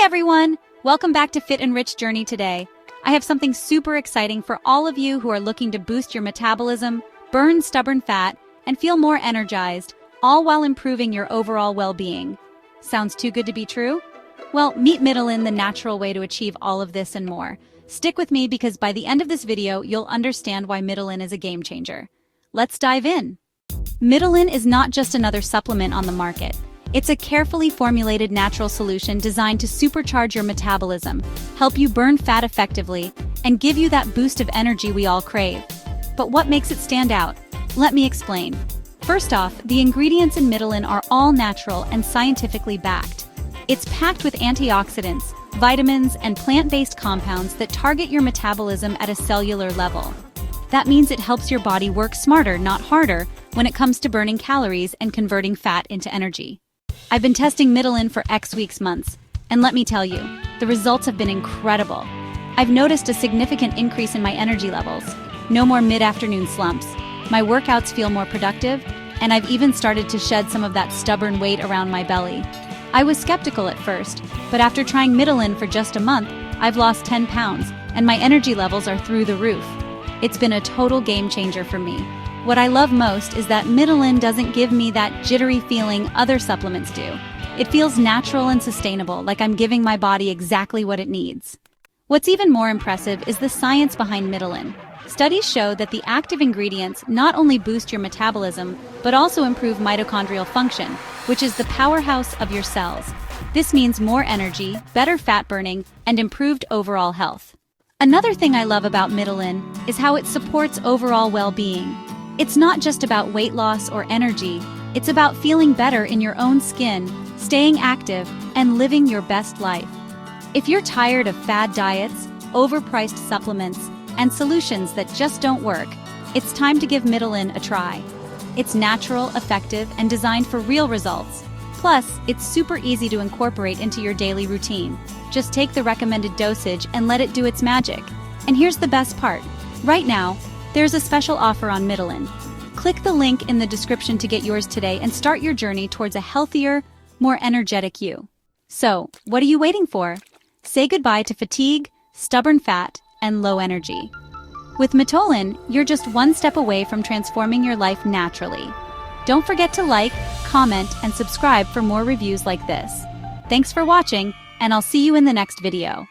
everyone! Welcome back to Fit and Rich Journey today. I have something super exciting for all of you who are looking to boost your metabolism, burn stubborn fat, and feel more energized, all while improving your overall well-being. Sounds too good to be true? Well, meet Mitolyn, the natural way to achieve all of this and more. Stick with me because by the end of this video, you'll understand why Mitolyn is a game changer. Let's dive in. Mitolyn is not just another supplement on the market. It's a carefully formulated natural solution designed to supercharge your metabolism, help you burn fat effectively, and give you that boost of energy we all crave. But what makes it stand out? Let me explain. First off, the ingredients in Mitolyn are all natural and scientifically backed. It's packed with antioxidants, vitamins, and plant-based compounds that target your metabolism at a cellular level. That means it helps your body work smarter, not harder, when it comes to burning calories and converting fat into energy. I've been testing Mitolyn for months, and let me tell you, the results have been incredible. I've noticed a significant increase in my energy levels, no more mid-afternoon slumps, my workouts feel more productive, and I've even started to shed some of that stubborn weight around my belly. I was skeptical at first, but after trying Mitolyn for just a month, I've lost 10 pounds, and my energy levels are through the roof. It's been a total game changer for me. What I love most is that Mitolyn doesn't give me that jittery feeling other supplements do. It feels natural and sustainable, like I'm giving my body exactly what it needs. What's even more impressive is the science behind Mitolyn. Studies show that the active ingredients not only boost your metabolism, but also improve mitochondrial function, which is the powerhouse of your cells. This means more energy, better fat burning, and improved overall health. Another thing I love about Mitolyn is how it supports overall well-being. It's not just about weight loss or energy, it's about feeling better in your own skin, staying active, and living your best life. If you're tired of fad diets, overpriced supplements, and solutions that just don't work, it's time to give Mitolyn a try. It's natural, effective, and designed for real results. Plus, it's super easy to incorporate into your daily routine. Just take the recommended dosage and let it do its magic. And here's the best part. Right now, there's a special offer on Mitolyn. Click the link in the description to get yours today and start your journey towards a healthier, more energetic you. So, what are you waiting for? Say goodbye to fatigue, stubborn fat, and low energy. With Mitolyn, you're just one step away from transforming your life naturally. Don't forget to like, comment, and subscribe for more reviews like this. Thanks for watching, and I'll see you in the next video.